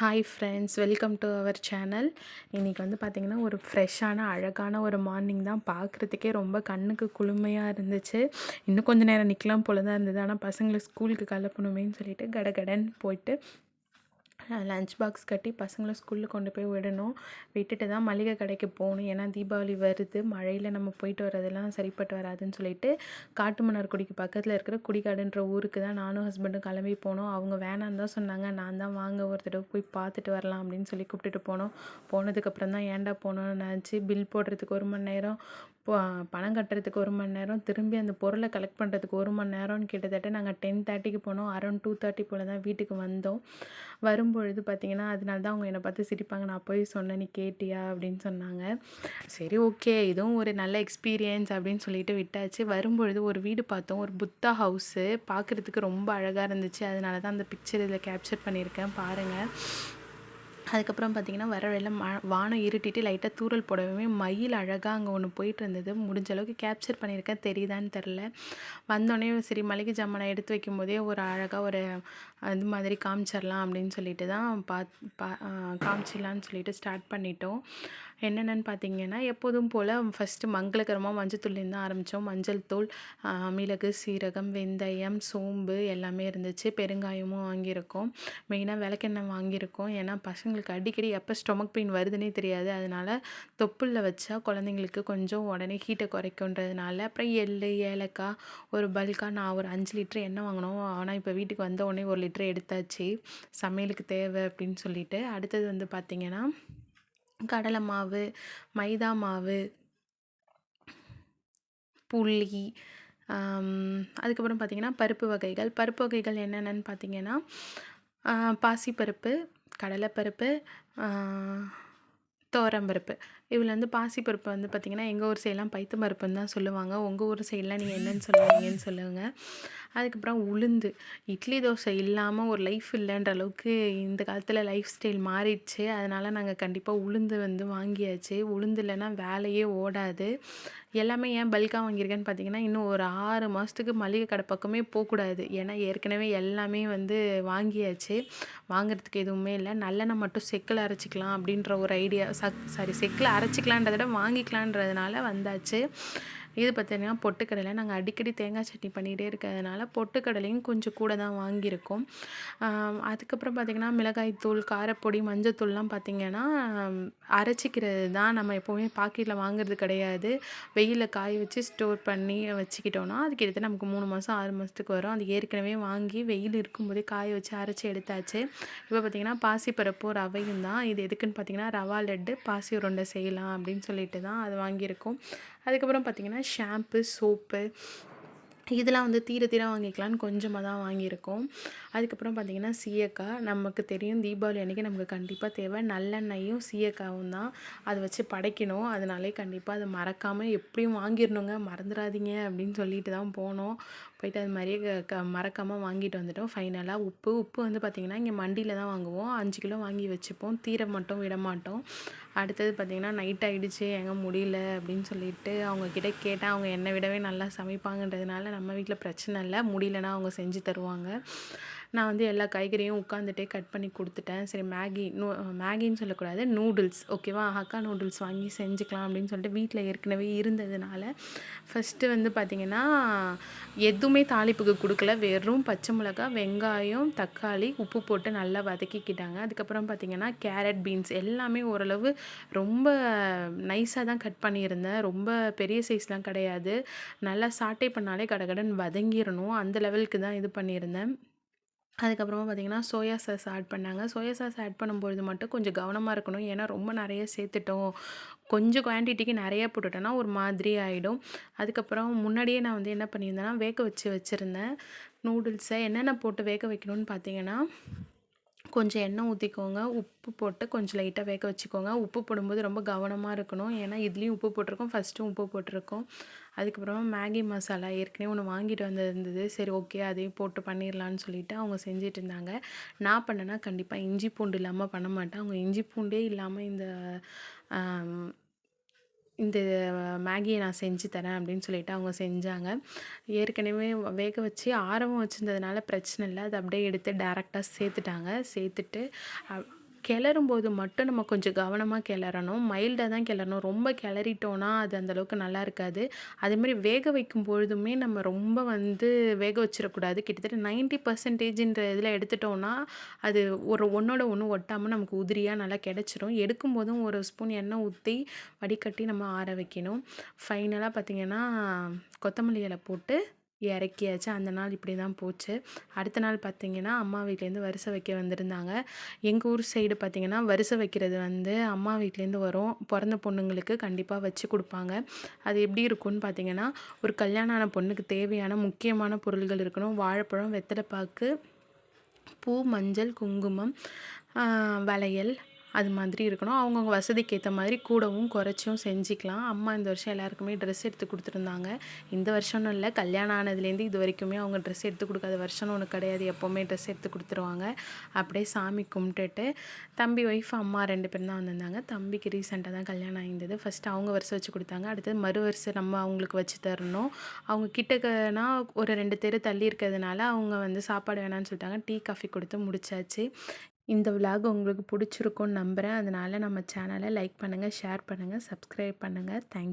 Hi friends, welcome to our channel. இன்றைக்கி வந்து பார்த்திங்கன்னா ஒரு ஃப்ரெஷ்ஷான அழகான ஒரு மார்னிங் தான். பார்க்குறதுக்கே ரொம்ப கண்ணுக்கு குளுமையாக இருந்துச்சு. இன்னும் கொஞ்சம் நேரம் நிற்கலாம் போல தான் இருந்தது. ஆனால் பசங்களை ஸ்கூலுக்கு கிளப்பணுமேன்னு சொல்லிட்டு கடகடன்னு போயிட்டு லஞ்ச் பாக்ஸ் கட்டி பசங்களை ஸ்கூலில் கொண்டு போய் விடணும். விட்டுட்டு தான் மளிகை கடைக்கு போகணும். ஏன்னா தீபாவளி வருது, மழையில் நம்ம போயிட்டு வரதெல்லாம் சரிப்பட்டு வராதுன்னு சொல்லிட்டு காட்டுமன்னார்குடிக்கு பக்கத்தில் இருக்கிற குடிகாடுன்ற ஊருக்கு தான் நானும் ஹஸ்பண்டும் கிளம்பி போனோம். அவங்க வேணான்னு தான் சொன்னாங்க. நான் தான் வாங்க ஒரு தடவை போய் பார்த்துட்டு வரலாம் அப்படின்னு சொல்லி கூப்பிட்டுட்டு போனோம். போனதுக்கப்புறம் தான் ஏன்டா போனோன்னு நினச்சி பில் போடுறதுக்கு 1 மணி நேரம், பணம் கட்டுறதுக்கு 1 மணி நேரம், திரும்பி அந்த பொருளை கலெக்ட் பண்ணுறதுக்கு 1 மணி நேரம்னு கிட்டத்தட்ட நாங்கள் 10:30க்கு போனோம். அரௌண்ட் 2:30 போல் தான் வீட்டுக்கு வந்தோம். வரும்பொழுது பார்த்திங்கன்னா அதனால தான் அவங்க என்னை பார்த்து சிரிப்பாங்க. நான் போய் சொன்னேன், நீ கேட்டியா அப்படின்னு சொன்னாங்க. சரி, ஓகே, இதுவும் ஒரு நல்ல எக்ஸ்பீரியன்ஸ் அப்படின்னு சொல்லிட்டு விட்டாச்சு. வரும்பொழுது ஒரு வீடு பார்த்தோம். ஒரு புத்தா ஹவுஸு பார்க்குறதுக்கு ரொம்ப அழகாக இருந்துச்சு. அதனால தான் அந்த பிக்சர் இதில் கேப்சர் பண்ணியிருக்கேன், பாருங்கள். அதுக்கப்புறம் பார்த்திங்கன்னா வர வழியில வானம் இருட்டிட்டு லைட்டாக தூறல் போடவே மயில் அழகாக அங்கே ஒன்று போயிட்டு இருந்தது. முடிஞ்ச அளவுக்கு கேப்சர் பண்ணியிருக்கேன், தெரியுதான்னு தெரில. வந்தோடனே சரி மளிகை ஜாமானை எடுத்து வைக்கும்போதே ஒரு அழகாக ஒரு அது மாதிரி காமிச்சிடலாம் அப்படின்னு சொல்லிட்டு தான் காமிச்சிடலான்னு சொல்லிட்டு ஸ்டார்ட் பண்ணிட்டோம். என்னென்னு பார்த்தீங்கன்னா எப்போதும் போல் ஃபஸ்ட்டு மங்களகரமாக மஞ்சத்தூள்லேருந்து தான் ஆரம்பித்தோம். மஞ்சள் தூள், மிளகு, சீரகம், வெந்தயம், சோம்பு எல்லாமே இருந்துச்சு. பெருங்காயமும் வாங்கியிருக்கோம். மெயினாக விளக்கெண்ணெய் வாங்கியிருக்கோம். ஏன்னா பசங்களுக்கு அடிக்கடி எப்போ ஸ்டொமக் பெயின் வருதுன்னே தெரியாது. அதனால் தொப்புளில் வச்சா குழந்தைங்களுக்கு கொஞ்சம் உடனே ஹீட்டை குறைக்குன்றதுனால. அப்புறம் எள், ஏலக்காய், ஒரு பல்காக நான் ஒரு 5 லிட்டர் எண்ணெய் வாங்கினோம். ஆனால் இப்போ வீட்டுக்கு வந்த உடனே 1 லிட்டர் எடுத்தாச்சு, சமையலுக்கு தேவை அப்படின்னு சொல்லிட்டு. அடுத்தது வந்து பார்த்திங்கன்னா கடலை மாவு, மைதா மாவு, புளி, அதுக்கப்புறம் பார்த்திங்கன்னா பருப்பு வகைகள் என்னென்னு பார்த்திங்கன்னா பாசிப்பருப்பு, கடலைப்பருப்பு, துவரம்பருப்பு. இதில் வந்து பாசிப்பருப்பு வந்து பார்த்திங்கன்னா எங்கள் ஊர் சைடெலாம் பைத்தம் பருப்புன்னு தான் சொல்லுவாங்க. உங்கள் ஊர் சைடெலாம் நீங்கள் என்னென்னு சொல்லுவீங்கன்னு சொல்லுங்கள். அதுக்கப்புறம் உளுந்து. இட்லி தோசை இல்லாமல் ஒரு லைஃப் இல்லைன்ற அளவுக்கு இந்த காலத்தில் லைஃப் ஸ்டைல் மாறிடுச்சு. அதனால் நாங்கள் கண்டிப்பாக உளுந்து வந்து வாங்கியாச்சு. உளுந்து இல்லைன்னா வேலையே ஓடாது. எல்லாமே ஏன் பல்காக வாங்கியிருக்கேன்னு பார்த்தீங்கன்னா, இன்னும் ஒரு 6 மாதத்துக்கு மளிகை கடை பக்கமே போகக்கூடாது. ஏன்னா ஏற்கனவே எல்லாமே வந்து வாங்கியாச்சு. வாங்குறதுக்கு எதுவுமே இல்லை. நல்லெண்ணெய் மட்டும் செக்கில் அரைச்சிக்கலாம் அப்படின்ற ஒரு ஐடியா. செக்கில் அரைச்சிக்கலான்றத விட வாங்கிக்கலான்றதுனால வந்தாச்சு. இது பார்த்தீங்கன்னா பொட்டுக்கடலை. நாங்கள் அடிக்கடி தேங்காய் சட்னி பண்ணிகிட்டே இருக்கிறதுனால பொட்டுக்கடலையும் கொஞ்சம் கூட தான் வாங்கியிருக்கோம். அதுக்கப்புறம் பார்த்திங்கன்னா மிளகாய்த்தூள், காரப்பொடி, மஞ்சத்தூள்லாம் பார்த்திங்கன்னா அரைச்சிக்கிறது தான். நம்ம எப்போவுமே பாக்கெட்டில் வாங்குறது கிடையாது. வெயிலில் காய வச்சு ஸ்டோர் பண்ணி வச்சுக்கிட்டோன்னா அது கிட்டத்தட்ட நமக்கு 3 மாதம் 6 மாதத்துக்கு வரும். அது ஏற்கனவே வாங்கி வெயில் இருக்கும்போதே காய வச்சு அரைச்சி எடுத்தாச்சு. இப்போ பார்த்திங்கன்னா பாசிப்பருப்பும் ரவையும் தான். இது எதுக்குன்னு பார்த்திங்கன்னா ரவா லட்டு, பாசி உருண்டை செய்யலாம் அப்படின்னு சொல்லிட்டு தான் அது வாங்கியிருக்கோம். அதுக்கப்புறம் பார்த்திங்கன்னா ஷாம்பு, சோப்பு இதெல்லாம் வந்து தீர வாங்கிக்கலான்னு கொஞ்சமாக தான் வாங்கியிருக்கோம். அதுக்கப்புறம் பார்த்திங்கன்னா சீயக்காய். நமக்கு தெரியும் தீபாவளி அன்றைக்கி நமக்கு கண்டிப்பாக தேவை நல்லெண்ணெயும் சீயக்காவும் தான். அதை வச்சு படைக்கணும். அதனாலே கண்டிப்பாக அதை மறக்காமல் எப்படியும் வாங்கிடணுங்க, மறந்துடாதீங்க அப்படின்னு சொல்லிட்டு தான் போனோம். போயிட்டு அது மாதிரியே மறக்காமல் வாங்கிட்டு வந்துட்டோம். ஃபைனலாக உப்பு வந்து பார்த்திங்கன்னா இங்கே மண்டியில் தான் வாங்குவோம். 5 கிலோ வாங்கி வச்சுப்போம், தீர மட்டும் விட மாட்டோம். அடுத்தது பார்த்திங்கன்னா நைட் ஆகிடுச்சு, எங்கே முடியல அப்படின்னு சொல்லிட்டு அவங்கக்கிட்ட கேட்டேன். அவங்க என்னை விடவே நல்லா சமைப்பாங்கன்றதுனால நம்ம வீட்டில் பிரச்சனை இல்லை, முடியலன்னா அவங்க செஞ்சு தருவாங்க. நான் வந்து எல்லா காய்கறியும் உட்காந்துட்டே கட் பண்ணி கொடுத்துட்டேன். சரி மேகின்னு சொல்லக்கூடாது, நூடுல்ஸ் ஓகேவா, ஹக்கா நூடுல்ஸ் வாங்கி செஞ்சுக்கலாம் அப்படின்னு சொல்லிட்டு வீட்டில் ஏற்கனவே இருந்ததுனால ஃபஸ்ட்டு வந்து பார்த்திங்கன்னா எதுவுமே தாளிப்புக்கு கொடுக்கல. வெறும் பச்சை மிளகாய், வெங்காயம், தக்காளி, உப்பு போட்டு நல்லா வதக்கிக்கிட்டாங்க. அதுக்கப்புறம் பார்த்திங்கன்னா கேரட், பீன்ஸ் எல்லாமே ஓரளவு ரொம்ப நைஸாக தான் கட் பண்ணியிருந்தேன். ரொம்ப பெரிய சைஸ்லாம் கிடையாது. நல்லா சாட்டே பண்ணாலே கடகடன்னு வதங்கிடணும், அந்த லெவலுக்கு தான் இது பண்ணியிருந்தேன். அதுக்கப்புறமா பார்த்திங்கன்னா சோயா சாஸ் ஆட் பண்ணாங்க. சோயா சாஸ் ஆட் பண்ணும்பொழுது மட்டும் கொஞ்சம் கவனமாக இருக்கணும். ஏன்னா ரொம்ப நிறைய சேர்த்துட்டோம், கொஞ்சம் குவான்டிட்டிக்கு நிறையா போட்டுட்டோன்னா ஒரு மாதிரி ஆகிடும். அதுக்கப்புறம் முன்னாடியே நான் வந்து என்ன பண்ணியிருந்தேன்னா வேக வச்சுருந்தேன் நூடுல்ஸை. என்னென்ன போட்டு வேக வைக்கணும்னு பார்த்திங்கன்னா கொஞ்சம் எண்ணெய் ஊற்றிக்கோங்க, உப்பு போட்டு கொஞ்சம் லைட்டாக வேக வச்சுக்கோங்க. உப்பு போடும்போது ரொம்ப கவனமாக இருக்கணும். ஏன்னா இதுலேயும் உப்பு போட்டிருக்கோம், ஃபஸ்ட்டும் உப்பு போட்டிருக்கோம். அதுக்கப்புறமா மேகி மசாலா ஏற்கனவே ஒன்று வாங்கிட்டு வந்திருந்தது. சரி, ஓகே, அதையும் போட்டு பண்ணிடலான்னு சொல்லிவிட்டு அவங்க செஞ்சுட்டு இருந்தாங்க. நான் பண்ணேன்னா கண்டிப்பாக இஞ்சி பூண்டு இல்லாமல் பண்ண மாட்டேன். அவங்க இஞ்சி பூண்டே இல்லாமல் இந்த மேகியை நான் செஞ்சு தரேன் அப்படின்னு சொல்லிட்டு அவங்க செஞ்சாங்க. ஏற்கனவே வேக வச்சு ஆரவும் வச்சுருந்ததுனால பிரச்சனை இல்லை. அதை அப்படியே எடுத்து டேரெக்டாக சேர்த்துட்டாங்க. சேர்த்துட்டு கிளறும்போது மட்டும் நம்ம கொஞ்சம் கவனமா கிளறணும். மைல்டா தான் கிளறணும். ரொம்ப கிளறிட்டோம்னா, அது அந்த அளவுக்கு நல்லா இருக்காது. அதேமாரி வேக வைக்கும் பொழுதுமே நம்ம ரொம்ப வந்து வேக வச்சிடக்கூடாது. கிட்டத்தட்ட 90% இதில எடுத்துட்டோம்னா, அது ஒண்ணோட ஒண்ணு ஒட்டாம நமக்கு உதிரியா நல்லா கிடைச்சிரும். எடுக்கும்போதும் ஒரு ஸ்பூன் எண்ணெய் ஊத்தி, வடிகட்டி நம்ம ஆற வைக்கணும். ஃபைனலா பார்த்தீங்கன்னா, கொத்தமல்லி இல போட்டு இறக்கியாச்சு. அந்த நாள் இப்படி தான் போச்சு. அடுத்த நாள் பார்த்தீங்கன்னா, அம்மா வீட்லேருந்து வரிசை வைக்க வந்திருந்தாங்க. எங்க ஊர் சைடு பார்த்தீங்கன்னா, வரிசை வைக்கிறது வந்து அம்மா வீட்லேருந்து வரும். பொறந்த பொண்ணுங்களுக்கு கண்டிப்பா வச்சு குடுப்பாங்க. அது எப்படி இருக்கும்னு பார்த்தீங்கன்னா, ஒரு கல்யாணம் ஆன பொண்ணுக்கு தேவையான முக்கியமான பொருள்கள் இருக்கணும். வாழைப்பழம், வெத்தல பாக்கு, பூ, மஞ்சள், குங்குமம், ஆ வளையல் அது மாதிரி இருக்கணும். அவங்கவங்க வசதிக்கு ஏத்த மாதிரி கூடவும், குறைச்சும் செஞ்சுக்கலாம். அம்மா இந்த வருஷம் எல்லாருக்குமே ட்ரெஸ் எடுத்து குடுத்துருந்தாங்க. இந்த வருஷம்னு இல்ல, கல்யாணம் ஆனதுலேருந்து இதுவரைக்குமே அவங்க ட்ரெஸ் எடுத்து குடுக்காத வருஷம்னு ஒண்ணு கிடையாது. எப்பவுமே ட்ரெஸ் எடுத்து குடுத்துருவாங்க. அப்படியே சாமி கும்பிட்டுட்டு, தம்பி ஒய்ஃப், அம்மா 2 பேரும் தான் வந்திருந்தாங்க. தம்பிக்கு ரீசென்ட்டா தான் கல்யாணம் ஆயிருந்தது. ஃபர்ஸ்ட்டு அவங்க வரிசை வச்சு குடுத்தாங்க. அடுத்தது மறு வரிசை நம்ம அவங்களுக்கு வச்சு தரணும். அவங்க கிட்டக்கனா ஒரு 2 தெரு தள்ளி இருக்கிறதுனால, அவங்க வந்து சாப்பாடு வேணான்னு சொல்லிட்டாங்க. டீ, காஃபி குடுத்து முடிச்சாச்சு. இந்த விலாக் உங்களுக்கு பிடிச்சிருக்கும்னு நம்புறேன். அதனால நம்ம சேனலை லைக் பண்ணுங்க, ஷேர் பண்ணுங்க, சப்ஸ்கிரைப் பண்ணுங்க. Thank you.